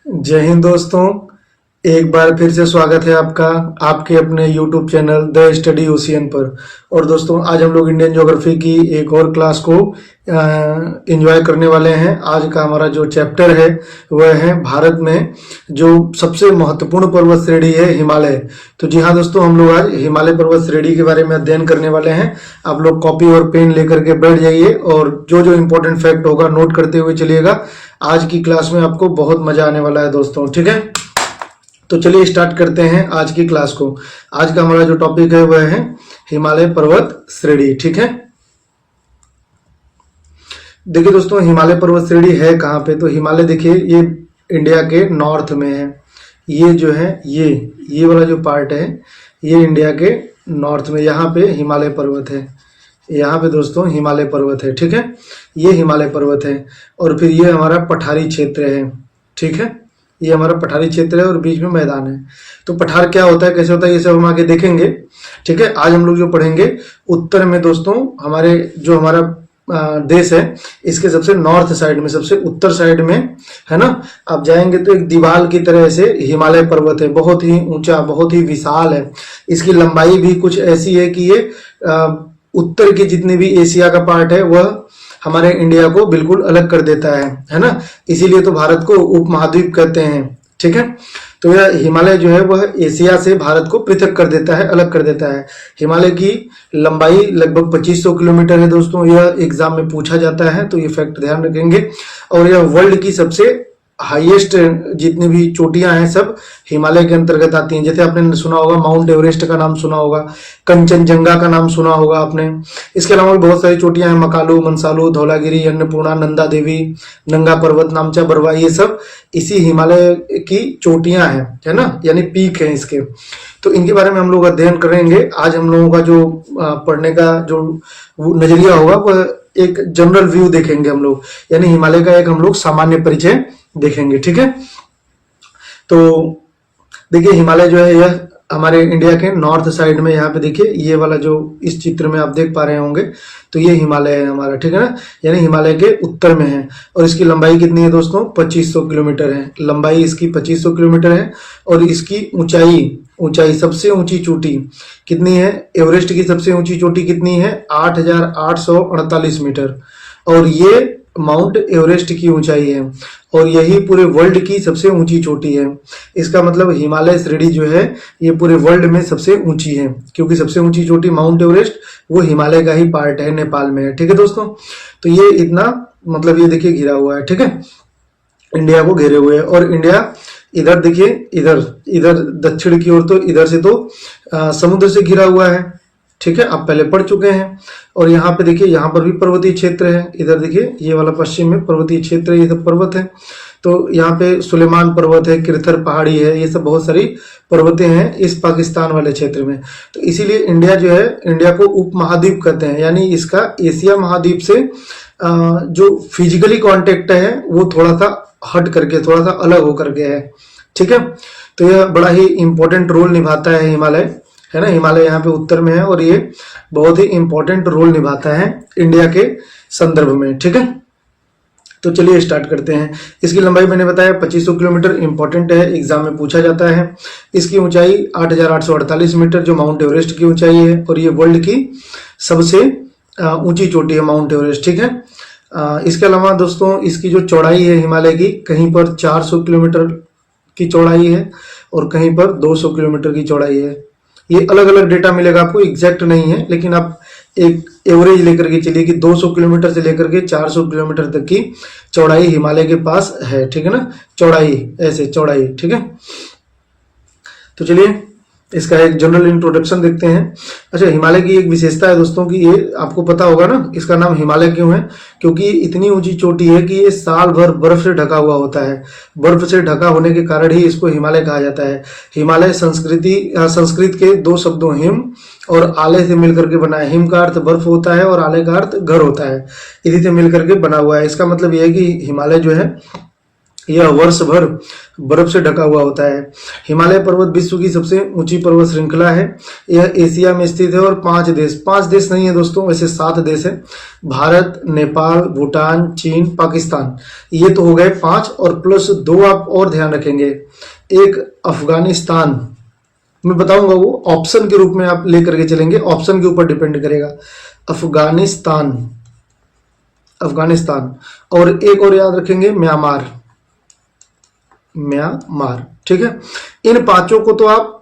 जय हिंद दोस्तों। एक बार फिर से स्वागत है आपका आपके अपने YouTube channel the study ocean पर। और दोस्तों आज हम लोग इंडियन ज्योग्राफी की एक और क्लास को एंजॉय करने वाले हैं। आज का हमारा जो चैप्टर है वह है भारत में जो सबसे महत्वपूर्ण पर्वत श्रेणी है हिमालय। तो जी हाँ दोस्तों, हम लोग आज हिमालय पर्वत श्रेणी के बारे में अध्ययन करने वाले हैं। आप लोग कॉपी और पेन लेकर के बैठ जाइए और जो जो इम्पोर्टेंट फैक्ट होगा नोट करते हुए चलिएगा। आज की क्लास में आपको बहुत मजा आने वाला है दोस्तों, ठीक है। तो चलिए स्टार्ट करते हैं आज की क्लास को। आज का हमारा जो टॉपिक है वह है हिमालय पर्वत श्रेणी, ठीक है। देखिए दोस्तों, हिमालय पर्वत श्रेणी है कहाँ पे? तो हिमालय देखिए ये इंडिया के नॉर्थ में है। ये जो है ये वाला जो पार्ट है ये इंडिया के नॉर्थ में, यहाँ पे हिमालय पर्वत है। यहाँ पे दोस्तों हिमालय पर्वत है, ठीक है। ये हिमालय पर्वत है और फिर ये हमारा पठारी क्षेत्र है, ठीक है। ये हमारा पठारी क्षेत्र है और बीच में मैदान है। तो पठार क्या होता है, कैसे होता है, ये सब हम आगे देखेंगे, ठीक है। आज हम लोग जो पढ़ेंगे उत्तर में दोस्तों हमारे जो हमारा देश है इसके सबसे नॉर्थ साइड में, सबसे उत्तर साइड में है ना। आप जाएंगे तो एक दीवार की तरह से हिमालय पर्वत है, बहुत ही ऊंचा, बहुत ही विशाल है। इसकी लंबाई भी कुछ ऐसी है कि ये उत्तर की जितनी भी एशिया का पार्ट है वह हमारे इंडिया को बिल्कुल अलग कर देता है ना। इसीलिए तो भारत को उपमहाद्वीप कहते हैं, ठीक है। तो यह हिमालय जो है वह एशिया से भारत को पृथक कर देता है, अलग कर देता है। हिमालय की लंबाई लगभग 2500 किलोमीटर है दोस्तों। यह एग्जाम में पूछा जाता है तो ये फैक्ट ध्यान रखेंगे। और यह वर्ल्ड की सबसे हाईएस्ट जितनी भी चोटियां हैं सब हिमालय के अंतर्गत आती हैं। जैसे आपने सुना होगा माउंट एवरेस्ट का नाम सुना होगा, कंचनजंगा का नाम सुना होगा आपने। इसके अलावा भी बहुत सारी चोटियां हैं, मकालू, मनसालू, धौलागिरी, अन्नपूर्णा, नंदा देवी, नंगा पर्वत, नामचा बरवा, ये सब इसी हिमालय की चोटियां हैं, है ना, यानी पीक है इसके। तो इनके बारे में हम लोग अध्ययन करेंगे। आज हम लोगों का जो पढ़ने का जो नजरिया होगा वह एक जनरल व्यू देखेंगे हम लोग, यानी हिमालय का एक हम लोग सामान्य परिचय देखेंगे, ठीक है। तो देखिए हिमालय जो है यह हमारे इंडिया के नॉर्थ साइड में, यहाँ पे देखिए ये वाला जो इस चित्र में आप देख पा रहे होंगे तो ये हिमालय है हमारा, ठीक है ना। यानी हिमालय के उत्तर में है और इसकी लंबाई कितनी है दोस्तों? 2500 किलोमीटर है। लंबाई इसकी 2500 किलोमीटर है और इसकी ऊंचाई सबसे ऊंची चोटी कितनी है? एवरेस्ट की सबसे ऊंची चोटी कितनी है? 8848 मीटर। और ये माउंट एवरेस्ट की ऊंचाई है और यही पूरे वर्ल्ड की सबसे ऊंची चोटी है। इसका मतलब हिमालय श्रेणी जो है ये पूरे वर्ल्ड में सबसे ऊंची है, क्योंकि सबसे ऊंची चोटी माउंट एवरेस्ट वो हिमालय का ही पार्ट है, नेपाल में है, ठीक है दोस्तों। तो ये इतना मतलब ये देखिए घिरा हुआ है, ठीक है, इंडिया को घेरे हुए है। और इंडिया इधर देखिए, इधर दक्षिण की ओर, तो इधर से तो समुद्र से घिरा हुआ है, ठीक है, आप पहले पढ़ चुके हैं। और यहाँ पे देखिए यहाँ पर भी पर्वतीय क्षेत्र है। इधर देखिए ये वाला पश्चिम में पर्वतीय क्षेत्र है, ये सब पर्वत है। तो यहाँ पे सुलेमान पर्वत है, किरथर पहाड़ी है, ये सब बहुत सारी पर्वतें हैं इस पाकिस्तान वाले क्षेत्र में। तो इसीलिए इंडिया जो है, इंडिया को उपमहाद्वीप कहते हैं, यानी इसका एशिया महाद्वीप से जो फिजिकली कांटेक्ट है वो थोड़ा सा हट करके, थोड़ा सा अलग होकर के है, ठीक है। तो यह बड़ा ही इंपॉर्टेंट रोल निभाता है हिमालय, है ना। हिमालय यहाँ पे उत्तर में है और ये बहुत ही इंपॉर्टेंट रोल निभाता है इंडिया के संदर्भ में, ठीक है। तो चलिए स्टार्ट करते हैं। इसकी लंबाई मैंने बताया 2500 किलोमीटर, इंपॉर्टेंट है, एग्जाम में पूछा जाता है। इसकी ऊंचाई 8848 मीटर जो माउंट एवरेस्ट की ऊंचाई है और ये वर्ल्ड की सबसे ऊंची चोटी है माउंट एवरेस्ट, ठीक है। इसके अलावा दोस्तों इसकी जो चौड़ाई है हिमालय की, कहीं पर 400 किलोमीटर की चौड़ाई है और कहीं पर 200 किलोमीटर की चौड़ाई है। ये अलग अलग डेटा मिलेगा आपको, एग्जैक्ट नहीं है, लेकिन आप एक एवरेज लेकर के चलिए कि 200 किलोमीटर से लेकर के 400 किलोमीटर तक की चौड़ाई हिमालय के पास है, ठीक है ना। चौड़ाई ऐसे चौड़ाई, ठीक है। तो चलिए इसका एक जनरल इंट्रोडक्शन देखते हैं। अच्छा, हिमालय की एक विशेषता है दोस्तों कि ये आपको पता होगा ना, इसका नाम हिमालय क्यों है? क्योंकि इतनी ऊंची चोटी है कि ये साल भर बर्फ से ढका हुआ होता है। बर्फ से ढका होने के कारण ही इसको हिमालय कहा जाता है। हिमालय संस्कृत के दो शब्दों हिम और आले से मिलकर के बना है। हिम का अर्थ बर्फ होता है और आले का अर्थ घर होता है, इसी से मिलकर के बना हुआ है। इसका मतलब यह है कि हिमालय जो है यह वर्ष भर बर्फ से ढका हुआ होता है। हिमालय पर्वत विश्व की सबसे ऊंची पर्वत श्रृंखला है। यह एशिया में स्थित है और 5 देश नहीं है दोस्तों, वैसे 7 देश है। भारत, नेपाल, भूटान, चीन, पाकिस्तान, ये तो हो गए 5 और प्लस 2 आप और ध्यान रखेंगे, एक अफगानिस्तान। मैं बताऊंगा वो ऑप्शन के रूप में आप लेकर के चलेंगे, ऑप्शन के ऊपर डिपेंड करेगा। अफगानिस्तान, अफगानिस्तान, और एक और याद रखेंगे म्यांमार, म्यांमार, ठीक है। इन 5 को तो आप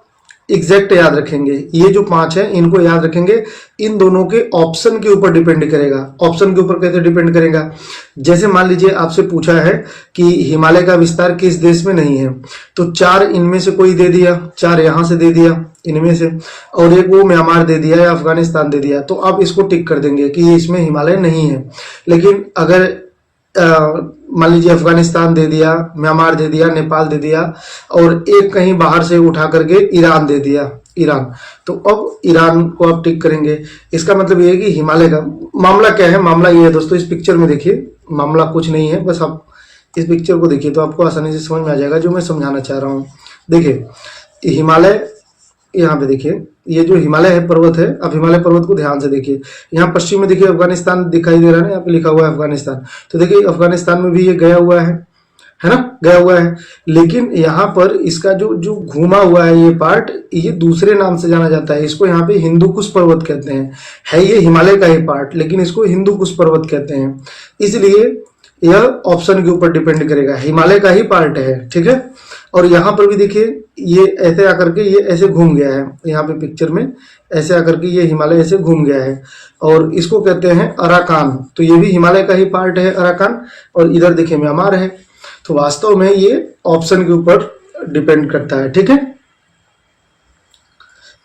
एग्जैक्ट याद रखेंगे, ये जो 5 है इनको याद रखेंगे। इन दोनों के ऑप्शन के ऊपर डिपेंड करेगा। ऑप्शन के ऊपर कैसे डिपेंड करेगा, जैसे मान लीजिए आपसे पूछा है कि हिमालय का विस्तार किस देश में नहीं है, तो 4 इनमें से कोई दे दिया, 4 यहां से दे दिया इनमें से, और एक वो म्यांमार दे दिया या अफगानिस्तान दे दिया, तो आप इसको टिक कर देंगे कि इसमें हिमालय नहीं है। लेकिन अगर मान लीजिए अफगानिस्तान दे दिया, म्यांमार दे दिया, नेपाल दे दिया, और एक कहीं बाहर से उठा करके ईरान दे दिया, ईरान, तो अब ईरान को आप टिक करेंगे। इसका मतलब ये है कि हिमालय का मामला क्या है, मामला ये है दोस्तों, इस पिक्चर में देखिए, मामला कुछ नहीं है, बस आप इस पिक्चर को देखिए तो आपको आसानी से समझ में आ जाएगा जो मैं समझाना चाह रहा हूँ। देखिए हिमालय, यहाँ पे देखिए ये जो हिमालय है पर्वत है, अब हिमालय पर्वत को ध्यान से देखिए, यहाँ पश्चिम में देखिए अफगानिस्तान दिखाई दे रहा है ना, यहाँ पे लिखा हुआ है अफगानिस्तान, तो देखिए अफगानिस्तान में भी ये गया हुआ है ना, गया हुआ है। लेकिन यहाँ पर इसका जो जो घूमा हुआ है ये पार्ट, ये दूसरे नाम से जाना जाता है, इसको यहाँ पे हिंदू कुश पर्वत कहते हैं। है ये हिमालय का ही पार्ट, लेकिन इसको हिंदू कुश पर्वत कहते हैं, इसलिए यह ऑप्शन के ऊपर डिपेंड करेगा, हिमालय का ही पार्ट है, ठीक है। और यहाँ पर भी देखिए ये ऐसे आकर के ये ऐसे घूम गया है, यहाँ पे पिक्चर में ऐसे आकर के ये हिमालय ऐसे घूम गया है, और इसको कहते हैं अराकान, तो ये भी हिमालय का ही पार्ट है अराकान, और इधर देखिए म्यांमार है। तो वास्तव में ये ऑप्शन के ऊपर डिपेंड करता है, ठीक है।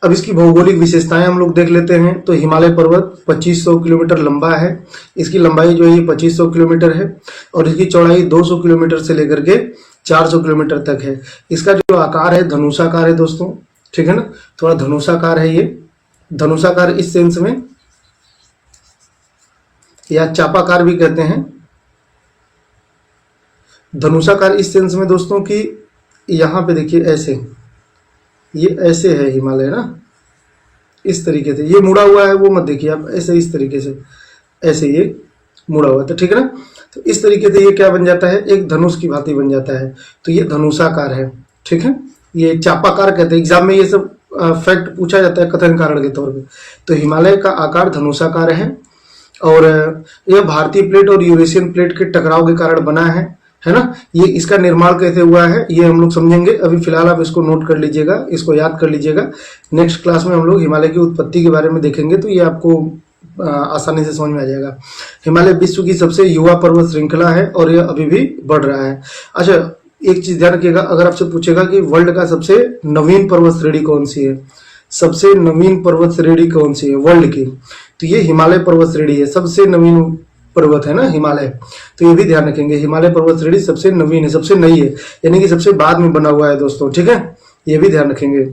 अब इसकी भौगोलिक विशेषताएं हम लोग देख लेते हैं। तो हिमालय पर्वत 2500 किलोमीटर लंबा है, इसकी लंबाई जो है ये 2500 किलोमीटर है, और इसकी चौड़ाई 200 किलोमीटर से लेकर के 400 किलोमीटर तक है। इसका जो आकार है धनुषाकार है दोस्तों, ठीक है ना, थोड़ा धनुषाकार है ये, धनुषाकार इस सेंस में, या चापाकार भी कहते हैं। धनुषाकार इस सेंस में दोस्तों कि यहाँ पे देखिए ऐसे, ये ऐसे है हिमालय ना, इस तरीके से ये मुड़ा हुआ है, वो मत देखिए आप, ऐसे इस तरीके से ऐसे ये मुड़ा हुआ है, तो ठीक है ना। तो इस तरीके से ये क्या बन जाता है, एक धनुष की भांति बन जाता है, तो ये धनुषाकार है, ठीक है। ये चापाकार कहते हैं, एग्जाम में ये सब फैक्ट पूछा जाता है कथन कारण के तौर पे। तो हिमालय का आकार धनुषाकार है, और यह भारतीय प्लेट और यूरेशियन प्लेट के टकराव के कारण बना है ना। ये इसका निर्माण कैसे हुआ है ये हम लोग समझेंगे, अभी फिलहाल आप इसको नोट कर लीजिएगा, इसको याद कर लीजिएगा। नेक्स्ट क्लास में हम लोग हिमालय की उत्पत्ति के बारे में देखेंगे, तो ये आपको आसानी से समझ में आ जाएगा। हिमालय विश्व की सबसे युवा पर्वत श्रृंखला है, और यह अभी भी बढ़ रहा है। अच्छा, एक चीज ध्यान रखिएगा, अगर आपसे पूछेगा कि वर्ल्ड का सबसे नवीन पर्वत श्रेणी कौन सी है, सबसे नवीन पर्वत श्रेणी कौन सी है वर्ल्ड की, तो ये हिमालय पर्वत श्रेणी है, सबसे नवीन पर्वत है ना हिमालय। तो ये भी ध्यान रखेंगे, हिमालय पर्वत श्रेणी सबसे नवीन है, सबसे नई है, यानी कि सबसे बाद में बना हुआ है दोस्तों, ठीक है, ये भी ध्यान रखेंगे।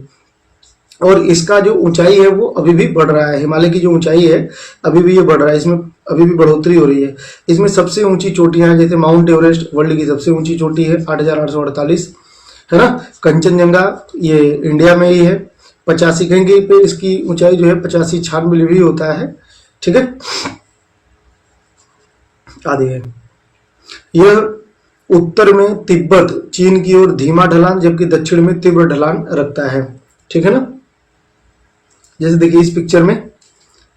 और इसका जो ऊंचाई है वो अभी भी बढ़ रहा है, हिमालय की जो ऊंचाई है अभी भी ये बढ़ रहा है, इसमें अभी भी बढ़ोतरी हो रही है। इसमें सबसे ऊंची चोटियां हैं, जैसे माउंट एवरेस्ट वर्ल्ड की सबसे ऊंची चोटी है 8848, है ना। कंचनजंगा ये इंडिया में ही है, 85 कहीं पे इसकी ऊंचाई जो है 85-96 भी होता है, ठीक है, आदि है। यह उत्तर में तिब्बत चीन की ओर धीमा ढलान, जबकि दक्षिण में तीव्र ढलान रखता है, ठीक है ना। जैसे देखिए इस पिक्चर में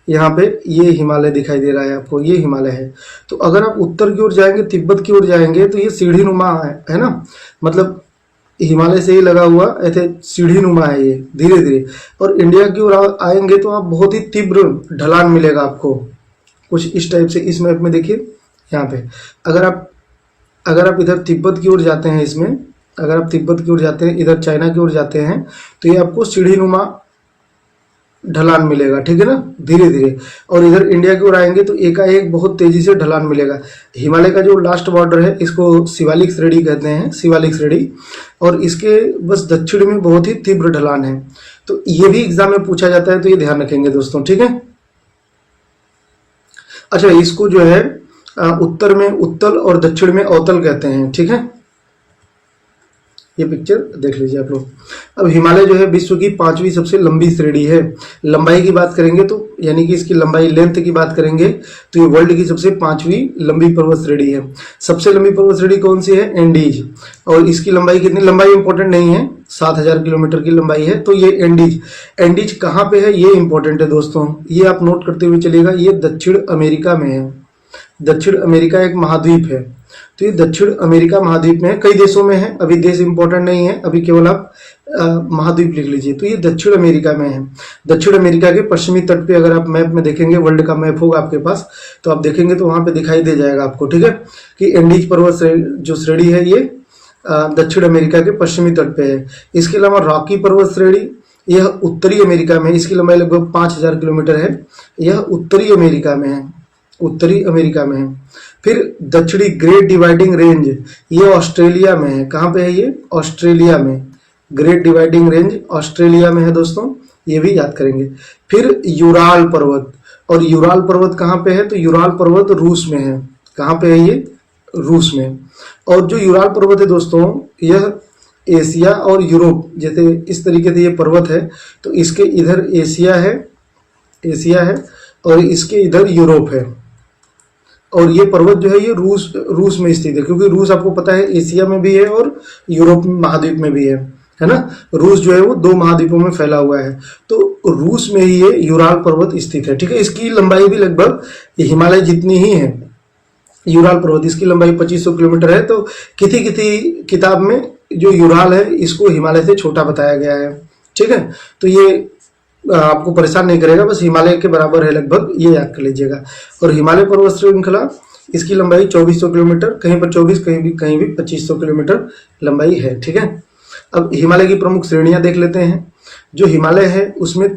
यहाँ पे ये हिमालय दिखाई दे रहा है आपको, ये हिमालय है। तो अगर आप उत्तर की ओर जाएंगे, तिब्बत की ओर जाएंगे, तो ये सीढ़ी नुमा है ना, मतलब हिमालय से ही लगा हुआ ऐसे सीढ़ी नुमा है ये धीरे धीरे। और इंडिया की ओर आएंगे तो आप बहुत ही तीव्र ढलान मिलेगा आपको, कुछ इस टाइप से। इस मैप में देखिए यहाँ पे, अगर आप इधर तिब्बत की ओर जाते हैं, इसमें अगर आप तिब्बत की ओर जाते हैं, इधर चाइना की ओर जाते हैं, तो ये आपको सीढ़ी नुमा ढलान मिलेगा, ठीक है ना, धीरे धीरे। और इधर इंडिया की ओर आएंगे तो एकाएक बहुत तेजी से ढलान मिलेगा। हिमालय का जो लास्ट बॉर्डर है इसको शिवालिक श्रेणी कहते हैं, शिवालिक श्रेणी, और इसके बस दक्षिण में बहुत ही तीव्र ढलान है। तो ये भी एग्जाम में पूछा जाता है, तो ये ध्यान रखेंगे दोस्तों, ठीक है। अच्छा, इसको जो है उत्तर में उत्तल और दक्षिण में अवतल कहते हैं, ठीक है। ये पिक्चर देख लीजिए आप लोग। अब हिमालय जो है विश्व की 5वीं सबसे लंबी श्रेणी है। लंबाई की बात करेंगे तो यानी कि इसकी लंबाई लेंथ की बात करेंगे तो ये वर्ल्ड की सबसे 5वीं लंबी पर्वत श्रेणी है। सबसे लंबी पर्वत श्रेणी कौन सी है? एंडीज। और इसकी लंबाई कितनी? लंबाई इंपॉर्टेंट नहीं है, 7000 किलोमीटर की लंबाई है। तो ये एंडीज, एंडीज कहाँ पे है ये इंपॉर्टेंट है दोस्तों, ये आप नोट करते हुए चलिएगा। ये दक्षिण अमेरिका में है। दक्षिण अमेरिका एक महाद्वीप है, तो ये दक्षिण अमेरिका महाद्वीप में है। कई देशों में है, अभी देश इंपॉर्टेंट नहीं है, अभी केवल आप महाद्वीप लिख लीजिए। तो ये दक्षिण अमेरिका में है। दक्षिण अमेरिका के पश्चिमी तट पे अगर आप मैप में देखेंगे, वर्ल्ड का मैप होगा आपके पास, तो आप देखेंगे तो वहां पे दिखाई दे जाएगा आपको, ठीक है, कि एंडीज पर्वत जो श्रेणी है ये दक्षिण अमेरिका के पश्चिमी तट पे है। इसके अलावा रॉकी पर्वत श्रेणी यह उत्तरी अमेरिका में, इसकी लंबाई लगभग 5000 किलोमीटर है। यह उत्तरी अमेरिका में है, उत्तरी अमेरिका में है। फिर दक्षिणी ग्रेट डिवाइडिंग रेंज ये ऑस्ट्रेलिया में है। कहाँ पे है ये? ऑस्ट्रेलिया में। ग्रेट डिवाइडिंग रेंज ऑस्ट्रेलिया में है दोस्तों, ये भी याद करेंगे। फिर यूराल पर्वत, और यूराल पर्वत कहाँ पे है? तो यूराल पर्वत रूस में है। कहाँ पे है ये? रूस में। और जो यूराल पर्वत है दोस्तों, यह एशिया और यूरोप, जैसे इस तरीके से ये पर्वत है, तो इसके इधर एशिया है, एशिया है, और इसके इधर यूरोप है। और ये पर्वत जो है ये रूस में स्थित है, क्योंकि रूस आपको पता है एशिया में भी है और यूरोप महाद्वीप में भी है ना। रूस जो है वो 2 महाद्वीपों में फैला हुआ है, तो रूस में ही ये यूराल पर्वत स्थित है, ठीक है। इसकी लंबाई भी लगभग हिमालय जितनी ही है। यूराल पर्वत, इसकी लंबाई 2500 किलोमीटर है। तो किसी किसी किताब में जो यूराल है इसको हिमालय से छोटा बताया गया है, ठीक है। तो ये आपको परेशान नहीं करेगा, बस हिमालय के बराबर है लगभग, ये याद कर लीजिएगा। और हिमालय पर्वत श्रृंखला इसकी लंबाई 2400 किलोमीटर, कहीं पर 24, कहीं भी 2500 किलोमीटर लंबाई है, ठीक है। अब हिमालय की प्रमुख श्रेणियां देख लेते हैं। जो हिमालय है उसमें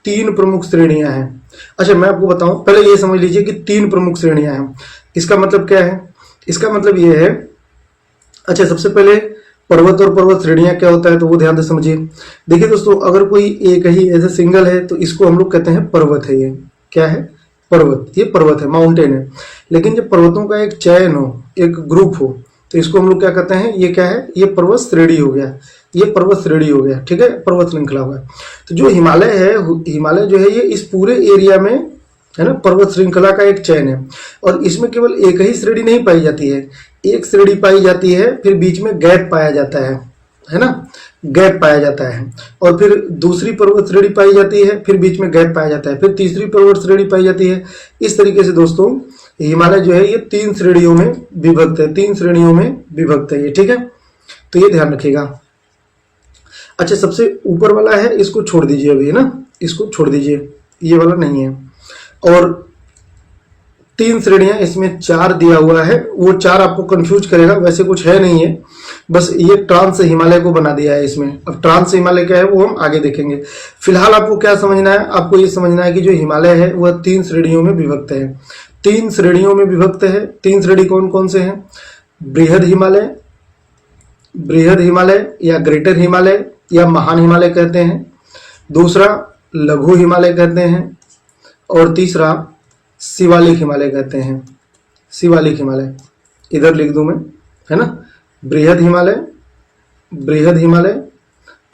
3 प्रमुख श्रेणियां हैं। अच्छा मैं आपको बताऊं, पहले ये समझ लीजिए कि 3 प्रमुख श्रेणियां हैं। इसका मतलब क्या है? इसका मतलब ये है, अच्छा सबसे पहले पर्वत और पर्वत श्रेणियां क्या होता है तो वो ध्यान से समझिए। देखिए दोस्तों, अगर कोई एक ही ऐसे सिंगल है तो इसको हम लोग कहते हैं पर्वत है। ये क्या है? पर्वत। ये पर्वत है, माउंटेन है। लेकिन जब पर्वतों का एक चयन हो, एक ग्रुप हो, तो इसको हम लोग क्या कहते हैं? ये क्या है? ये पर्वत श्रेणी हो गया, ये पर्वत श्रेणी हो गया, ठीक है, पर्वत श्रृंखला हो गया। तो जो हिमालय है, हिमालय जो है ये इस पूरे एरिया में है ना पर्वत श्रृंखला का एक चयन है। और इसमें केवल एक ही श्रेणी नहीं पाई जाती है, एक श्रेणी पाई जाती है, फिर बीच में गैप पाया जाता है ना, गैप पाया जाता है। और फिर दूसरी पर्वत श्रेणी पाई जाती है, फिर बीच में गैप पाया जाता है, फिर तीसरी पर्वत श्रेणी पाई जाती है। इस तरीके से दोस्तों हिमालय जो है ये 3 श्रेणियों में विभक्त है, 3 श्रेणियों में विभक्त है ये, ठीक है। तो ये ध्यान रखिएगा। अच्छा सबसे ऊपर वाला है इसको छोड़ दीजिए अभी, है ना, इसको छोड़ दीजिए, ये वाला नहीं है। और 3 श्रेणियां, इसमें 4 दिया हुआ है, वो 4 आपको कंफ्यूज करेगा, वैसे कुछ है नहीं है, बस ये ट्रांस हिमालय को बना दिया है इसमें। अब ट्रांस हिमालय क्या है वो हम आगे देखेंगे। फिलहाल आपको क्या समझना है? आपको ये समझना है कि जो हिमालय है वह 3 श्रेणियों में विभक्त है। 3 श्रेणियों में विभक्त है। 3 श्रेणी कौन कौन से हैं? बृहद हिमालय, बृहद हिमालय या ग्रेटर हिमालय या महान हिमालय कहते हैं। दूसरा लघु हिमालय कहते हैं। और तीसरा शिवालिक हिमालय कहते हैं। शिवालिक हिमालय इधर लिख दूं मैं, है ना, बृहद हिमालय, बृहद हिमालय,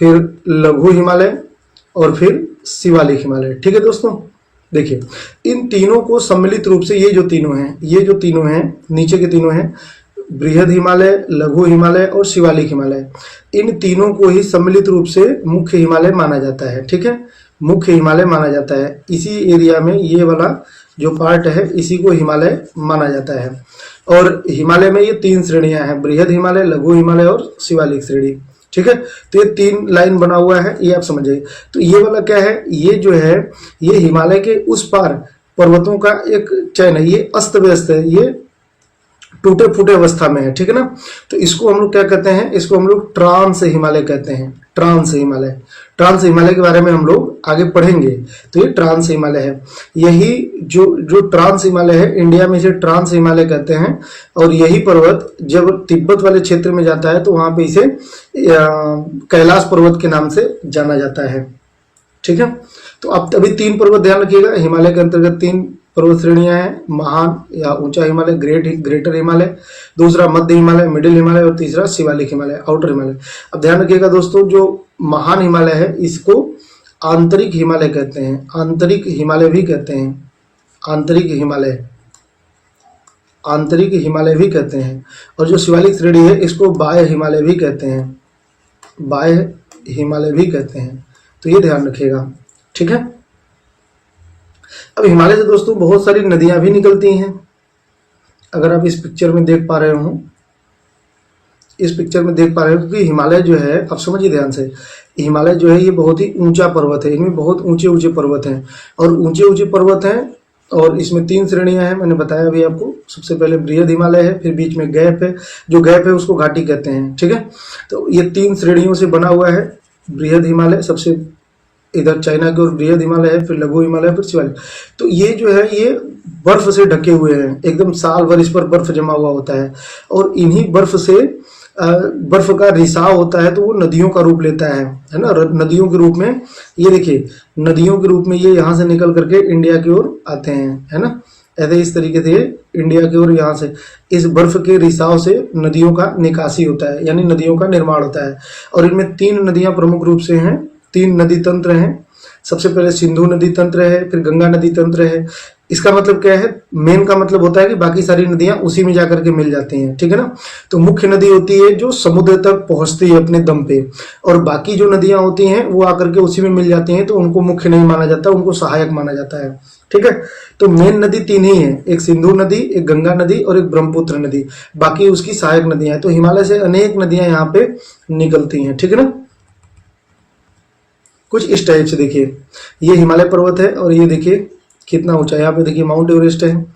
फिर लघु हिमालय और फिर शिवालिक हिमालय, ठीक है दोस्तों। देखिए इन तीनों को सम्मिलित रूप से, ये जो तीनों हैं, ये जो तीनों हैं नीचे के तीनों हैं, बृहद हिमालय, लघु हिमालय और शिवालिक हिमालय, इन तीनों को ही सम्मिलित रूप से मुख्य हिमालय माना जाता है, ठीक है, मुख्य हिमालय माना जाता है। इसी एरिया में ये वाला जो पार्ट है इसी को हिमालय माना जाता है। और हिमालय में ये 3 श्रेणियां हैं, बृहद हिमालय, लघु हिमालय और शिवालिक श्रेणी, ठीक है। तो ये 3 लाइन बना हुआ है, ये आप समझिए। तो ये वाला क्या है? ये जो है ये हिमालय के उस पार पर्वतों का एक चयन है, ये अस्त व्यस्त है, ये टूटे फूटे अवस्था में है, ठीक है ना। तो इसको हम लोग क्या कहते हैं? इसको हम लोग ट्रांस हिमालय कहते हैं, ट्रांस हिमालय। ट्रांस हिमालय के बारे में हम लोग आगे पढ़ेंगे। तो ये ट्रांस हिमालय है। यही जो ट्रांस हिमालय है, इंडिया में इसे ट्रांस हिमालय कहते हैं। और यही पर्वत जब तिब्बत वाले क्षेत्र में जाता है तो वहां पे इसे कैलाश पर्वत के नाम से जाना जाता है, ठीक है। तो अब अभी 3 पर्वत ध्यान रखिएगा, हिमालय के अंतर्गत 3 पर्वत श्रेणियां हैं, महान या ऊंचा हिमालय, ग्रेटर हिमालय, दूसरा मध्य हिमालय, मिडिल हिमालय और तीसरा शिवालिक हिमालय, आउटर हिमालय। अब ध्यान रखिएगा दोस्तों, जो महान हिमालय है इसको आंतरिक हिमालय कहते हैं, आंतरिक हिमालय भी कहते हैं, आंतरिक हिमालय भी कहते हैं। और जो शिवालिक श्रेणी है इसको बाह्य हिमालय भी कहते हैं, बाह्य हिमालय भी कहते हैं। तो ये ध्यान रखिएगा, ठीक है। अब हिमालय से दोस्तों बहुत सारी नदियां भी निकलती हैं। अगर आप इस पिक्चर में देख पा रहे हो, इस पिक्चर में देख पा रहे हो, क्योंकि हिमालय जो है, आप समझिए ध्यान से, हिमालय जो है ये बहुत ही ऊंचा पर्वत है, इनमें बहुत ऊंचे ऊंचे पर्वत हैं और ऊंचे ऊंचे पर्वत हैं। और इसमें 3 श्रेणियां हैं, मैंने बताया अभी आपको। सबसे पहले बृहद हिमालय है, फिर बीच में गैप है, जो गैप है उसको घाटी कहते हैं, ठीक है। तो ये 3 श्रेणियों से बना हुआ है। बृहद हिमालय सबसे इधर चाइना की ओर बृहद हिमालय है, फिर लघु हिमालय, फिर शिवालिक। तो ये जो है ये बर्फ से ढके हुए हैं, एकदम साल भर इस पर बर्फ जमा हुआ होता है और इन्हीं बर्फ से बर्फ का रिसाव होता है तो वो नदियों का रूप लेता है ना। नदियों के रूप में ये देखिए, नदियों के रूप में ये यहाँ से निकल करके इंडिया की ओर आते हैं, है ना। ऐसे इस तरीके से इंडिया की ओर यहाँ से इस बर्फ के रिसाव से नदियों का निकासी होता है, यानी नदियों का निर्माण होता है। और इनमें 3 नदियां प्रमुख रूप से हैं, 3 नदी तंत्र हैं। सबसे पहले सिंधु नदी तंत्र है, फिर गंगा नदी तंत्र है। इसका मतलब क्या है, मेन का मतलब होता है कि बाकी सारी नदियां उसी में जाकर के मिल जाती हैं, ठीक है ना। तो मुख्य नदी होती है जो समुद्र तक पहुंचती है अपने दम पे, और बाकी जो नदियां होती हैं वो आकर के उसी में मिल जाती हैं, तो उनको मुख्य नहीं माना जाता, उनको सहायक माना जाता है, ठीक है। तो मेन नदी 3 ही है, एक सिंधु नदी, एक गंगा नदी और एक ब्रह्मपुत्र नदी। बाकी उसकी सहायक नदियां हैं। तो हिमालय से अनेक नदियां यहाँ पे निकलती हैं, ठीक है ना। कुछ इस टाइप से देखिए, ये हिमालय पर्वत है और ये देखिए कितना ऊंचा है। यहाँ पे देखिए माउंट एवरेस्ट है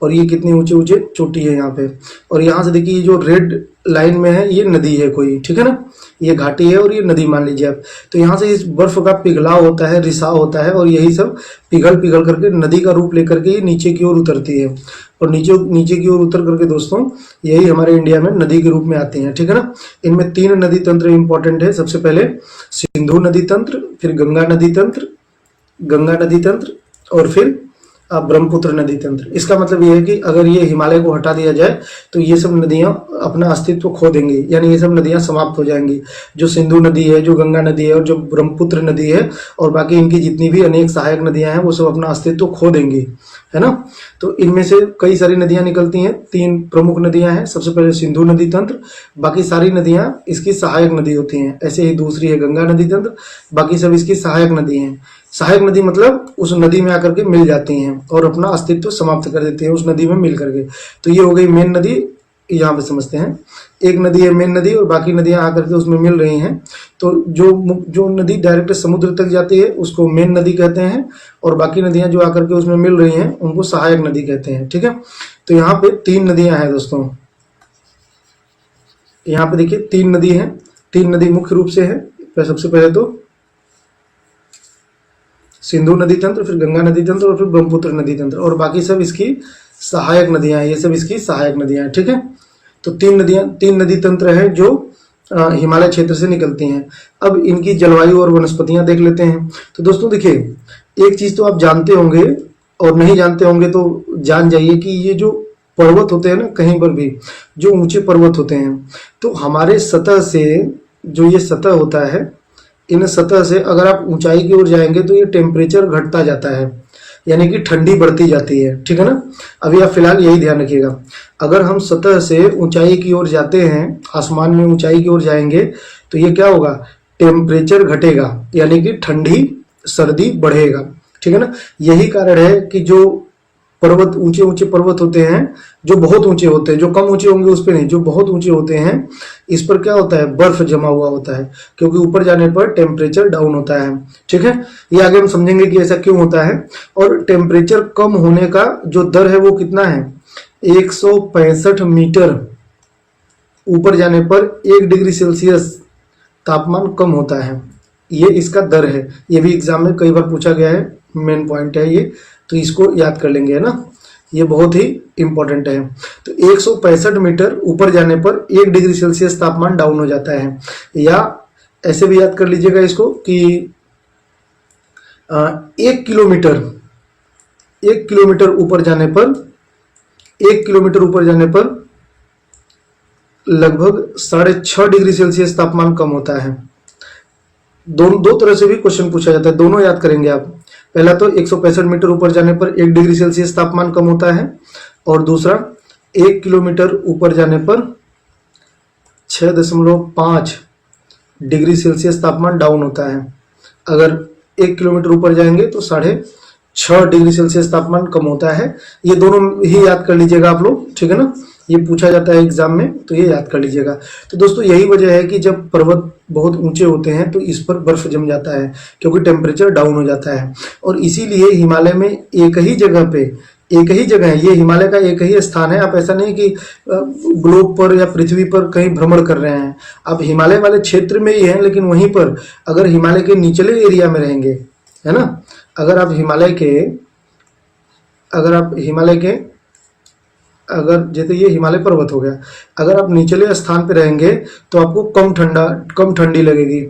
और ये कितनी ऊंचे ऊंचे चोटी है यहाँ पे। और यहाँ से देखिए ये जो रेड लाइन में है ये नदी है कोई, ठीक है ना। ये घाटी है और ये नदी मान लीजिए आप। तो यहाँ से इस बर्फ का पिघलाव होता है, रिसाव होता है और यही सब पिघल पिघल करके नदी का रूप लेकर के ये नीचे की ओर उतरती है। और नीचे की ओर उतर करके दोस्तों यही हमारे इंडिया में नदी के रूप में आती हैं, ठीक है ना। इनमें 3 नदी तंत्र इंपॉर्टेंट है। सबसे पहले सिंधु नदी तंत्र, फिर गंगा नदी तंत्र और फिर ब्रह्मपुत्र नदी तंत्र। इसका मतलब ये है कि अगर ये हिमालय को हटा दिया जाए तो ये सब नदियां अपना अस्तित्व खो देंगी, यानी ये सब नदियां समाप्त हो जाएंगी। जो सिंधु नदी है, जो गंगा नदी है और जो ब्रह्मपुत्र नदी है और बाकी इनकी जितनी भी अनेक सहायक नदियां हैं वो सब अपना अस्तित्व खो देंगी, है ना। तो इनमें से कई सारी नदियां निकलती हैं। 3 प्रमुख नदियां हैं। सबसे पहले सिंधु नदी तंत्र, बाकी सारी नदियां इसकी सहायक नदी होती हैं। ऐसे ही दूसरी है गंगा नदी तंत्र, बाकी सब इसकी सहायक नदी हैं। सहायक नदी मतलब उस नदी में आकर के मिल जाती हैं और अपना अस्तित्व समाप्त कर देती हैं उस नदी में मिल करके। तो ये हो गई मेन नदी, यहाँ पे समझते हैं। एक नदी है मेन नदी और बाकी नदियां आकर के उसमें मिल रही हैं। तो जो नदी डायरेक्ट समुद्र तक जाती है उसको मेन नदी कहते हैं और बाकी नदियां जो आकर के उसमें मिल रही हैं उनको सहायक नदी कहते हैं, ठीक है। तो यहाँ पे 3 नदियां हैं दोस्तों। यहाँ पे देखिए 3 नदी हैं। 3 नदी मुख्य रूप से है। सबसे पहले तो सिंधु नदी तंत्र, फिर गंगा नदी तंत्र और फिर ब्रह्मपुत्र नदी तंत्र, और बाकी सब इसकी सहायक नदियां हैं। ये सब इसकी सहायक नदियां हैं, ठीक है। तो 3 नदी तंत्र है जो हिमालय क्षेत्र से निकलती हैं। अब इनकी जलवायु और वनस्पतियां देख लेते हैं। तो दोस्तों देखिए, एक चीज तो आप जानते होंगे और नहीं जानते होंगे तो जान जाइए कि ये जो पर्वत होते हैं ना, कहीं पर भी जो ऊंचे पर्वत होते हैं, तो हमारे सतह से जो ये सतह होता है, इन सतह से अगर आप ऊंचाई की ओर जाएंगे तो ये टेम्परेचर घटता जाता है, यानी कि ठंडी बढ़ती जाती है, ठीक है ना। अभी आप फिलहाल यही ध्यान रखिएगा, अगर हम सतह से ऊंचाई की ओर जाते हैं, आसमान में ऊंचाई की ओर जाएंगे तो ये क्या होगा, टेम्परेचर घटेगा, यानी कि ठंडी सर्दी बढ़ेगा, ठीक है ना। यही कारण है कि जो पर्वत ऊंचे ऊंचे पर्वत होते हैं, जो बहुत ऊंचे होते हैं, जो कम ऊंचे होंगे उस पर नहीं, जो बहुत ऊंचे होते हैं, इस पर क्या होता है, बर्फ जमा हुआ होता है, क्योंकि ऊपर जाने पर टेम्परेचर डाउन होता है, ठीक है। ये आगे हम समझेंगे कि ऐसा क्यों होता है। और टेम्परेचर कम होने का जो दर है वो कितना है, 165 मीटर ऊपर जाने पर 1 डिग्री सेल्सियस तापमान कम होता है। ये इसका दर है। ये भी एग्जाम में कई बार पूछा गया है, मेन पॉइंट है ये, तो इसको याद कर लेंगे, है ना। ये बहुत ही इंपॉर्टेंट है। तो 165 मीटर ऊपर जाने पर 1 डिग्री सेल्सियस तापमान डाउन हो जाता है। या ऐसे भी याद कर लीजिएगा इसको कि 1 किलोमीटर 1 किलोमीटर ऊपर जाने पर 1 किलोमीटर ऊपर जाने पर लगभग 6.5 डिग्री सेल्सियस तापमान कम होता है। दो तरह से भी क्वेश्चन पूछा जाता है, दोनों याद करेंगे आप। पहला तो 165 मीटर ऊपर जाने पर 1 डिग्री सेल्सियस तापमान कम होता है, और दूसरा 1 किलोमीटर ऊपर जाने पर 6.5 डिग्री सेल्सियस तापमान डाउन होता है। अगर 1 किलोमीटर ऊपर जाएंगे तो 6.5 डिग्री सेल्सियस तापमान कम होता है। ये दोनों ही याद कर लीजिएगा आप लोग, ठीक है ना, ये पूछा जाता है एग्जाम में, तो ये याद कर लीजिएगा। तो दोस्तों यही वजह है कि जब पर्वत बहुत ऊंचे होते हैं तो इस पर बर्फ जम जाता है, क्योंकि टेम्परेचर डाउन हो जाता है। और इसीलिए हिमालय में एक ही जगह है, ये हिमालय का एक ही स्थान है। आप ऐसा नहीं कि ग्लोब पर या पृथ्वी पर कहीं भ्रमण कर रहे हैं, आप हिमालय वाले क्षेत्र में ही हैं, लेकिन वहीं पर अगर हिमालय के निचले एरिया में रहेंगे, है ना, अगर आप हिमालय के अगर जैसे ये हिमालय पर्वत हो गया, अगर आप निचले स्थान पे रहेंगे तो आपको कम ठंडी लगेगी,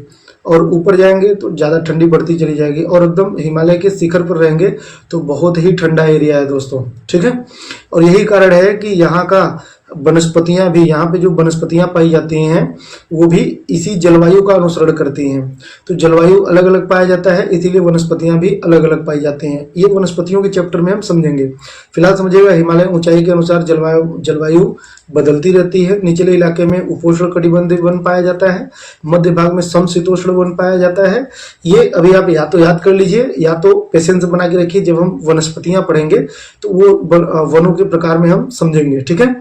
और ऊपर जाएंगे तो ज़्यादा ठंडी बढ़ती चली जाएगी, और एकदम हिमालय के शिखर पर रहेंगे तो बहुत ही ठंडा एरिया है दोस्तों, ठीक है। और यही कारण है कि यहाँ का वनस्पतियां भी, यहाँ पे जो वनस्पतियां पाई जाती हैं वो भी इसी जलवायु का अनुसरण करती हैं। तो जलवायु अलग अलग पाया जाता है, इसीलिए वनस्पतियां भी अलग अलग पाई जाती हैं। ये वनस्पतियों के चैप्टर में हम समझेंगे। फिलहाल समझिएगा, हिमालय ऊंचाई के अनुसार जलवायु बदलती रहती है। निचले इलाके में उपोष्ण कटिबंधीय वन पाया जाता है, मध्य भाग में समशीतोष्ण वन पाया जाता है। ये अभी आप या तो याद कर लीजिए या तो पेशेंस बना के रखिए, जब हम वनस्पतियां पढ़ेंगे तो वो वनों के प्रकार में हम समझेंगे, ठीक है।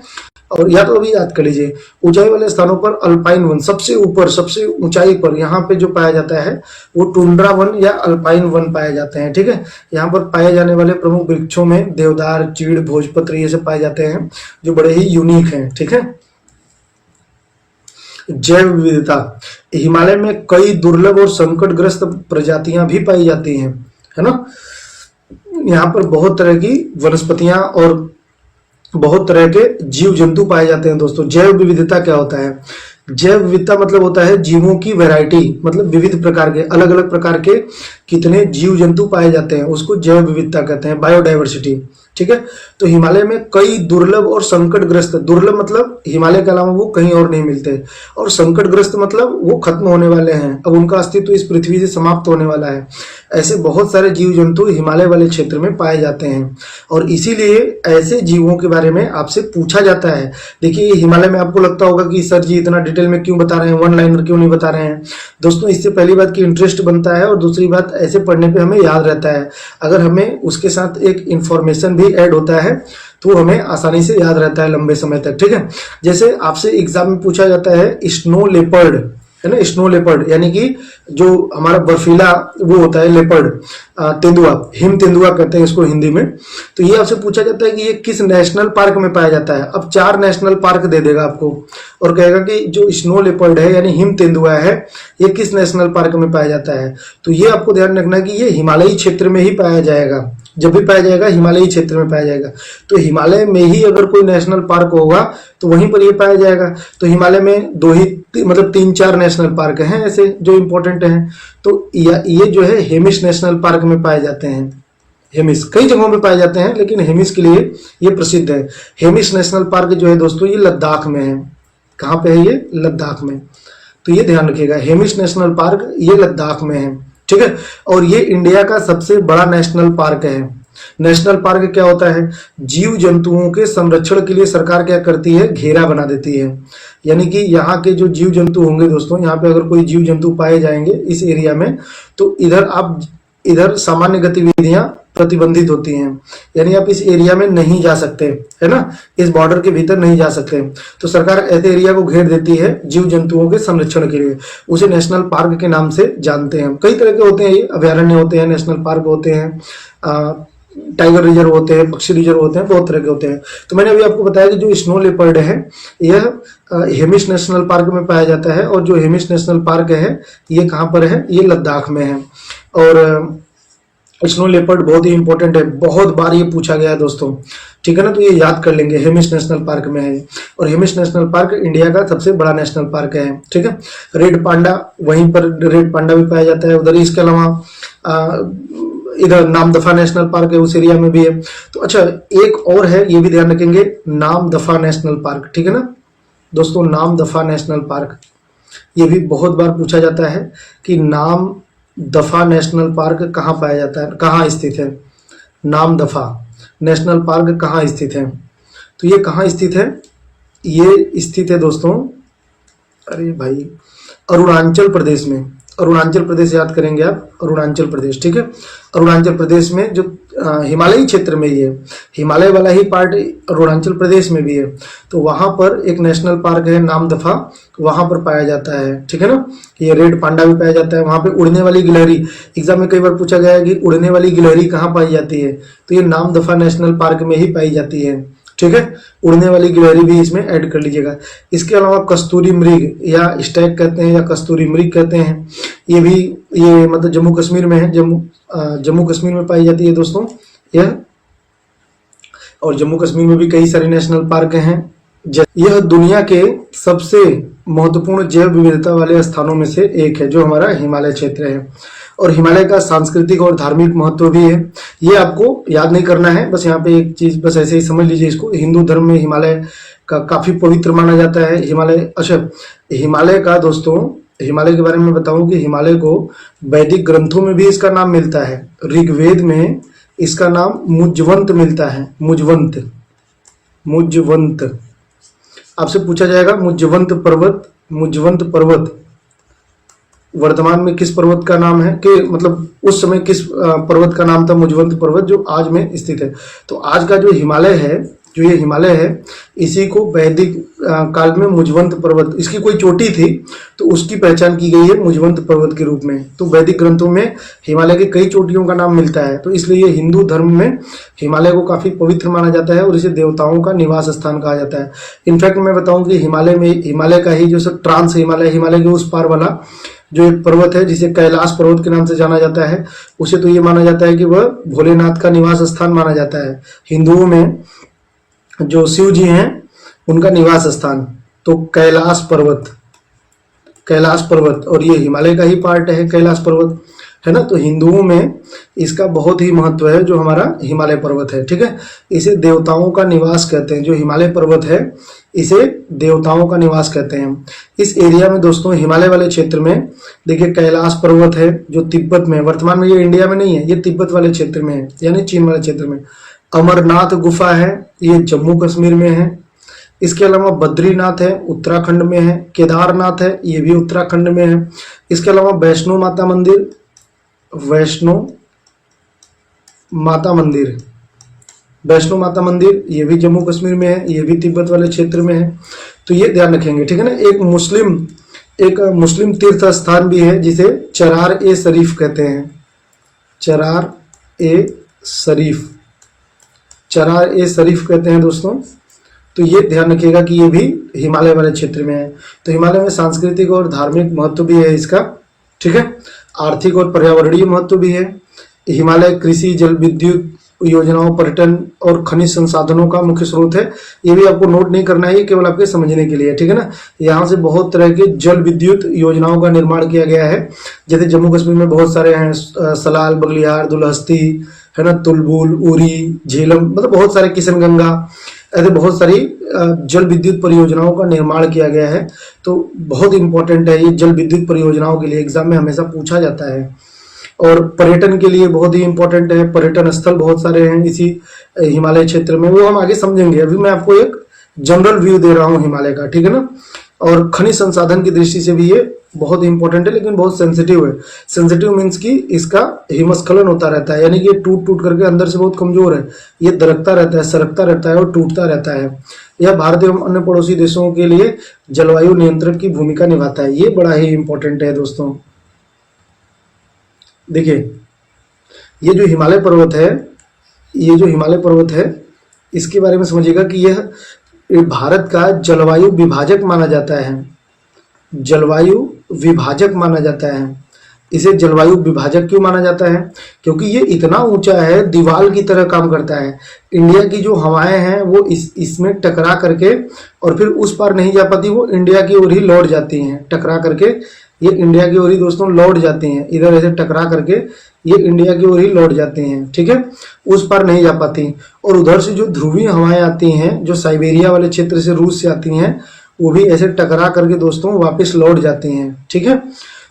और या तो अभी याद कर लीजिए, ऊंचाई वाले स्थानों पर अल्पाइन वन, सबसे ऊपर सबसे ऊंचाई पर यहाँ पे जो पाया जाता है वो टुंड्रा वन या अल्पाइन वन पाए जाते हैं, ठीक है। यहाँ पर पाए जाने वाले प्रमुख वृक्षों में देवदार, चीड़, भोजपत्र ये सब पाए जाते हैं, जो बड़े ही यूनिक हैं, ठीक है। जैव विविधता, हिमालय में कई दुर्लभ और संकटग्रस्त प्रजातियां भी पाई जाती हैं, है ना। यहाँ पर बहुत तरह की वनस्पतियां और बहुत तरह के जीव जंतु पाए जाते हैं दोस्तों। जैव विविधता क्या होता है? जैव विविधता मतलब होता है जीवों की वैरायटी, मतलब विविध प्रकार के, अलग अलग प्रकार के कितने जीव जंतु पाए जाते हैं, उसको जैव विविधता कहते हैं, बायोडाइवर्सिटी, ठीक है। तो हिमालय में कई दुर्लभ और संकटग्रस्त, दुर्लभ मतलब हिमालय के अलावा वो कहीं और नहीं मिलते, और संकटग्रस्त मतलब वो खत्म होने वाले हैं, अब उनका अस्तित्व इस पृथ्वी से समाप्त होने वाला है। ऐसे बहुत सारे जीव जंतु हिमालय वाले क्षेत्र में पाए जाते हैं, और इसीलिए ऐसे जीवों के बारे में आपसे पूछा जाता है। देखिए हिमालय में आपको लगता होगा कि सर जी इतना डिटेल में क्यों बता रहे हैं, वन लाइनर क्यों नहीं बता रहे हैं। दोस्तों इससे पहली बात की इंटरेस्ट बनता है, और दूसरी बात ऐसे पढ़ने पे हमें याद रहता है। अगर हमें उसके साथ एक इंफॉर्मेशन भी ऐड होता है तो हमें आसानी से याद रहता है लंबे समय तक, ठीक है। जैसे आपसे एग्जाम में पूछा जाता है स्नो लेपर्ड, है ना, स्नो लेपर्ड यानी कि जो हमारा बर्फीला वो होता है लेपर्ड, तेंदुआ, हिम तेंदुआ कहते हैं इसको हिंदी में। तो ये आपसे पूछा जाता है कि ये किस नेशनल पार्क में पाया जाता है। अब 4 नेशनल पार्क दे देगा आपको और कहेगा कि जो स्नो लेपर्ड है यानी हिम तेंदुआ है ये किस नेशनल पार्क में पाया जाता है। तो ये आपको ध्यान रखना है कि ये हिमालयी क्षेत्र में ही पाया जाएगा, जब भी पाया जाएगा हिमालयी क्षेत्र में पाया जाएगा। तो हिमालय में ही अगर कोई नेशनल पार्क होगा तो वहीं पर ये पाया जाएगा। तो हिमालय में 3-4 नेशनल पार्क हैं ऐसे जो इंपॉर्टेंट हैं। तो ये जो है हेमिस नेशनल पार्क में पाए जाते हैं। हेमिस कई जगहों में पाए जाते हैं, लेकिन हेमिस के लिए ये प्रसिद्ध है। हेमिस नेशनल पार्क जो है दोस्तों ये लद्दाख में है। कहाँ पे है ये? लद्दाख में। तो ये ध्यान रखिएगा, हेमिस नेशनल पार्क ये लद्दाख में है, ठीक है। और ये इंडिया का सबसे बड़ा नेशनल पार्क है। नेशनल पार्क क्या होता है? जीव जंतुओं के संरक्षण के लिए सरकार क्या करती है? घेरा बना देती है। यानी कि यहाँ के जो जीव जंतु होंगे दोस्तों, यहाँ पे अगर कोई जीव जंतु पाए जाएंगे इस एरिया में तो इधर सामान्य गतिविधियां प्रतिबंधित होती हैं, यानी आप इस एरिया में नहीं जा सकते, है ना, इस बॉर्डर के भीतर नहीं जा सकते। तो सरकार ऐसे एरिया को घेर देती है जीव जंतुओं के संरक्षण के लिए, उसे नेशनल पार्क के नाम से जानते हैं। कई तरह के होते हैं, ये अभयारण्य होते हैं, नेशनल पार्क होते हैं, टाइगर रिजर्व होते हैं, पक्षी रिजर्व होते हैं, बहुत तरह के होते हैं। तो मैंने अभी आपको बताया कि जो स्नो लेपर्ड है यह हेमिस नेशनल पार्क में पाया जाता है, और जो हेमिस नेशनल पार्क है ये कहाँ पर है? ये लद्दाख में है। और स्नो लेपर्ड बहुत ही इंपॉर्टेंट है, बहुत बार ये पूछा गया है दोस्तों, ठीक है ना। तो ये याद कर लेंगे, हेमिस नेशनल पार्क में है, और हेमिस नेशनल पार्क इंडिया का सबसे बड़ा नेशनल पार्क है, ठीक है। रेड पांडा, वहीं पर रेड पांडा भी पाया जाता है उधर। इसके अलावा इधर नामदफा नेशनल पार्क है, उस एरिया में भी है। तो अच्छा, एक और है, ये भी ध्यान रखेंगे, नामदफा नेशनल पार्क, ठीक है ना दोस्तों, नामदफा नेशनल पार्क। ये भी बहुत बार पूछा जाता है कि नामदफा नेशनल पार्क कहाँ पाया जाता है, कहाँ स्थित है, नामदफा नेशनल पार्क कहाँ स्थित है। तो ये कहाँ स्थित है, ये स्थित है दोस्तों, अरे भाई, अरुणाचल प्रदेश में। अरुणाचल प्रदेश याद करेंगे आप, अरुणाचल प्रदेश, ठीक है। अरुणाचल प्रदेश में जो हिमालयी क्षेत्र में ही है, हिमालय वाला ही पार्ट अरुणाचल प्रदेश में भी है। तो वहां पर एक नेशनल पार्क है नामदफा, वहां पर पाया जाता है, ठीक है ना। ये रेड पांडा भी पाया जाता है वहां पे। उड़ने वाली गिलहरी, एग्जाम में कई बार पूछा गया है कि उड़ने वाली गिलहरी कहाँ पाई जाती है, तो ये नामदफा नेशनल पार्क में ही पाई जाती है, ठीक है। उड़ने वाली गिलहरी भी इसमें ऐड कर लीजिएगा। इसके अलावा कस्तूरी मृग या स्टैग कहते हैं या कस्तूरी मृग कहते हैं, ये भी, ये मतलब जम्मू कश्मीर में है, जम्मू कश्मीर में पाई जाती है दोस्तों यह। और जम्मू कश्मीर में भी कई सारे नेशनल पार्क हैं। यह दुनिया के सबसे महत्वपूर्ण जैव विविधता वाले स्थानों में से एक है, जो हमारा हिमालय क्षेत्र है। और हिमालय का सांस्कृतिक और धार्मिक महत्व भी है, ये आपको याद नहीं करना है, बस यहाँ पे एक चीज बस ऐसे ही समझ लीजिए इसको। हिंदू धर्म में हिमालय का काफी पवित्र माना जाता है। हिमालय, अच्छा, हिमालय का दोस्तों, हिमालय के बारे में बताऊं कि हिमालय को वैदिक ग्रंथों में भी इसका नाम मिलता है। ऋग्वेद में इसका नाम मुजवंत मिलता है, मुजवंत, मुजवंत। आपसे पूछा जाएगा मुजवंत पर्वत, मुजवंत पर्वत वर्तमान में किस पर्वत का नाम है, कि मतलब उस समय किस पर्वत का नाम था मुजवंत पर्वत, जो आज में स्थित है। तो आज का जो हिमालय है, जो ये हिमालय है, इसी को वैदिक काल में मुजवंत पर्वत, इसकी कोई चोटी थी तो उसकी पहचान की गई है मुजवंत पर्वत के रूप में। तो वैदिक ग्रंथों में हिमालय के कई चोटियों का नाम मिलता है, तो इसलिए ये हिंदू धर्म में हिमालय को काफी पवित्र माना जाता है और इसे देवताओं का निवास स्थान कहा जाता है। इनफैक्ट मैं बताऊं कि हिमालय में, हिमालय का ही जो ट्रांस हिमालय, हिमालय के उस पार वाला जो एक पर्वत है जिसे कैलाश पर्वत के नाम से जाना जाता है, उसे तो ये माना जाता है कि वह भोलेनाथ का निवास स्थान माना जाता है। हिंदुओं में जो शिव जी हैं उनका निवास स्थान, तो कैलाश पर्वत, कैलाश पर्वत, और ये हिमालय का ही पार्ट है कैलाश पर्वत, है ना। तो हिंदुओं में इसका बहुत ही महत्व है, जो हमारा हिमालय पर्वत है, ठीक है। इसे देवताओं का निवास कहते हैं, जो हिमालय पर्वत है इसे देवताओं का निवास कहते हैं। इस एरिया में दोस्तों, हिमालय वाले क्षेत्र में देखिए कैलाश पर्वत है जो तिब्बत में, वर्तमान में ये इंडिया में नहीं है, ये तिब्बत वाले क्षेत्र में है, यानी चीन वाले क्षेत्र में। अमरनाथ गुफा है, ये जम्मू कश्मीर में है। इसके अलावा बद्रीनाथ है, उत्तराखंड में है। केदारनाथ है, ये भी उत्तराखंड में है। इसके अलावा वैष्णो माता मंदिर, वैष्णो माता मंदिर, वैष्णो माता मंदिर, ये भी जम्मू कश्मीर में है, ये भी तिब्बत वाले क्षेत्र में है। तो ये ध्यान रखेंगे, ठीक है ना। एक मुस्लिम तीर्थ स्थान भी है जिसे चरार ए शरीफ कहते हैं, चरार ए शरीफ, चरार ए शरीफ कहते हैं दोस्तों। तो ये ध्यान रखिएगा कि ये भी हिमालय वाले क्षेत्र में है। तो हिमालय में सांस्कृतिक और धार्मिक महत्व भी है इसका, ठीक है। आर्थिक और पर्यावरणीय महत्व भी है। हिमालय कृषि, जल विद्युत योजनाओं, पर्यटन और खनिज संसाधनों का मुख्य स्रोत है। ये भी आपको नोट नहीं करना है, ये केवल आपके समझने के लिए, ठीक है ना। यहाँ से बहुत तरह के जल विद्युत योजनाओं का निर्माण किया गया है। जैसे जम्मू कश्मीर में बहुत सारे हैं, सलाल, बगलिहार, दुलहस्ती, है ना, तुलबुल, उरी, झेलम, मतलब बहुत सारे, किशनगंगा, ऐसे बहुत सारी जल विद्युत परियोजनाओं का निर्माण किया गया है। तो बहुत इंपॉर्टेंट है ये जल विद्युत परियोजनाओं के लिए, एग्जाम में हमेशा पूछा जाता है। और पर्यटन के लिए बहुत ही इंपॉर्टेंट है, पर्यटन स्थल बहुत सारे हैं इसी हिमालय क्षेत्र में, वो हम आगे समझेंगे। अभी मैं आपको एक जनरल व्यू दे रहा हूँ हिमालय का, ठीक है ना। और खनिज संसाधन की दृष्टि से भी ये बहुत इंपॉर्टेंट है, लेकिन बहुत सेंसिटिव है। सेंसिटिव मीन्स कि इसका हिमस्खलन होता रहता है, यानी कि ये टूट टूट करके अंदर से बहुत कमजोर है, ये दरकता रहता है, सरकता रहता है और टूटता रहता है। यह भारत एवं अन्य पड़ोसी देशों के लिए जलवायु नियंत्रण की भूमिका निभाता है, ये बड़ा ही इंपॉर्टेंट है दोस्तों। देखिए, ये जो हिमालय पर्वत है, ये जो हिमालय पर्वत है, इसके बारे में समझिएगा कि यह भारत का जलवायु विभाजक माना जाता है, जलवायु विभाजक माना जाता है। इसे जलवायु विभाजक क्यों माना जाता है? क्योंकि ये इतना ऊंचा है, दीवार की तरह काम करता है। इंडिया की जो हवाएं हैं वो इसमें टकरा करके और फिर उस पार नहीं जा पाती, वो इंडिया की ओर ही लौट जाती हैं टकरा करके, ये इंडिया की ओर ही दोस्तों लौट जाते हैं, इधर ऐसे टकरा करके ये इंडिया की ओर ही लौट जाते हैं, ठीक है, उस पार नहीं जा पाती। और उधर से जो ध्रुवीय हवाएं आती हैं, जो साइबेरिया वाले क्षेत्र से रूस से आती हैं, वो भी ऐसे टकरा करके दोस्तों वापस लौट जाते हैं, ठीक है।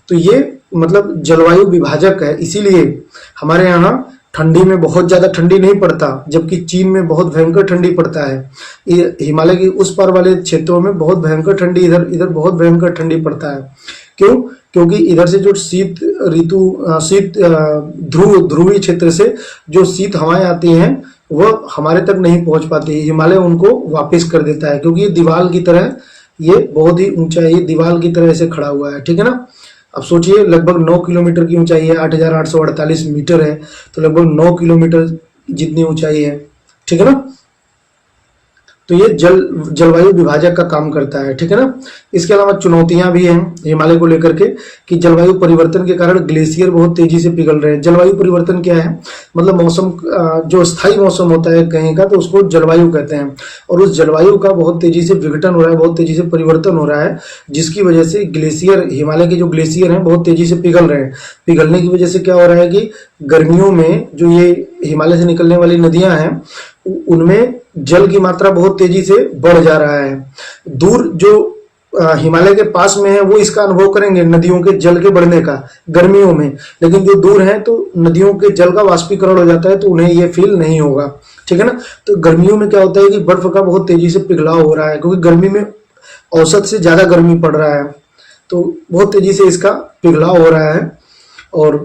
तो ये मतलब जलवायु विभाजक है, इसीलिए हमारे यहाँ ठंडी में बहुत ज्यादा ठंडी नहीं पड़ता, जबकि चीन में बहुत भयंकर ठंडी पड़ता है। ये हिमालय की उस पार वाले क्षेत्रों में बहुत भयंकर ठंडी, इधर इधर बहुत भयंकर ठंडी पड़ता है। क्यों? क्योंकि इधर से जो शीत ऋतु शीत ध्रुवीय क्षेत्र से जो शीत हवाएं आती हैं वह हमारे तक नहीं पहुंच पाती, हिमालय उनको वापस कर देता है, क्योंकि ये दीवार की तरह, ये बहुत ही ऊंचाई, दीवार की तरह ऐसे खड़ा हुआ है, ठीक है ना। अब सोचिए लगभग 9 किलोमीटर की ऊंचाई है, 8,848 मीटर है, तो लगभग 9 किलोमीटर जितनी ऊंचाई है, ठीक है ना। तो ये जलवायु विभाजक का काम करता है, ठीक है ना। इसके अलावा चुनौतियां भी हैं हिमालय को लेकर के कि जलवायु परिवर्तन के कारण ग्लेशियर बहुत तेजी से पिघल रहे हैं। जलवायु परिवर्तन क्या है? मतलब मौसम, जो स्थायी मौसम होता है कहीं का, तो उसको जलवायु कहते हैं। और उस जलवायु का बहुत तेजी से विघटन हो रहा है, बहुत तेजी से परिवर्तन हो रहा है, जिसकी वजह से ग्लेशियर, हिमालय के जो ग्लेशियर हैं बहुत तेजी से पिघल रहे हैं। पिघलने की वजह से क्या हो रहा है कि गर्मियों में जो ये हिमालय से निकलने वाली नदियां हैं उनमें जल की मात्रा बहुत तेजी से बढ़ जा रहा है। दूर जो हिमालय के पास में है वो इसका अनुभव करेंगे नदियों के जल के बढ़ने का गर्मियों में, लेकिन जो दूर है तो नदियों के जल का वाष्पीकरण हो जाता है तो उन्हें ये फील नहीं होगा, ठीक है ना। तो गर्मियों में क्या होता है कि बर्फ का बहुत तेजी से पिघलाव हो रहा है, क्योंकि गर्मी में औसत से ज्यादा गर्मी पड़ रहा है, तो बहुत तेजी से इसका पिघलाव हो रहा है। और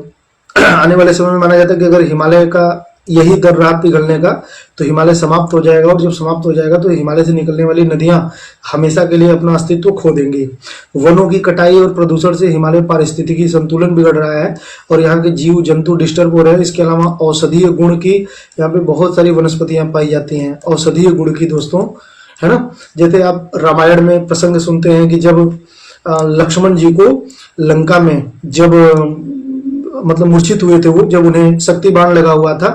आने वाले समय में माना जाता है कि अगर हिमालय का यही दर रहा पिघलने का तो हिमालय समाप्त हो जाएगा, और जब समाप्त हो जाएगा तो हिमालय से निकलने वाली नदियां हमेशा के लिए अपना अस्तित्व खो देंगी। वनों की कटाई और प्रदूषण से हिमालय पारिस्थितिकी संतुलन बिगड़ रहा है और यहाँ के जीव जंतु डिस्टर्ब हो रहे हैं। इसके अलावा औषधीय गुण की, यहाँ पे बहुत सारी वनस्पतियां पाई जाती हैं औषधीय गुण की दोस्तों, है ना। जैसे आप रामायण में प्रसंग सुनते हैं कि जब लक्ष्मण जी को लंका में जब मतलब मूर्छित हुए थे वो, जब उन्हें शक्ति बाण लगा हुआ था,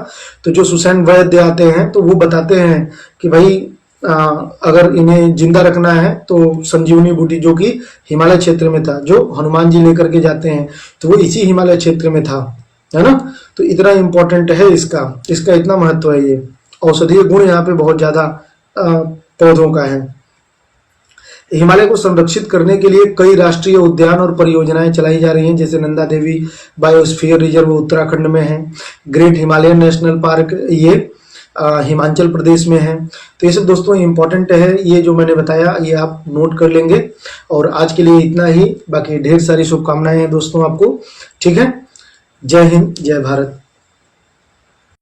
तो जो सुसैन वैद्य आते हैं तो वो बताते हैं कि भाई अगर इन्हें जिंदा रखना है तो संजीवनी बूटी, जो कि हिमालय क्षेत्र में था, जो हनुमान जी लेकर के जाते हैं, तो वो इसी हिमालय क्षेत्र में था, है ना। तो इतना इंपॉर्टेंट है इसका इतना महत्व है। ये औषधीय गुण यहाँ पे बहुत ज्यादा पौधों का है। हिमालय को संरक्षित करने के लिए कई राष्ट्रीय उद्यान और परियोजनाएं चलाई जा रही हैं, जैसे नंदा देवी बायोस्फीयर रिजर्व उत्तराखंड में है, ग्रेट हिमालयन नेशनल पार्क ये हिमाचल प्रदेश में है। तो ये सब दोस्तों इंपॉर्टेंट है, ये जो मैंने बताया ये आप नोट कर लेंगे। और आज के लिए इतना ही, बाकी ढेर सारी शुभकामनाएं हैं दोस्तों आपको, ठीक है। जय हिंद, जय भारत।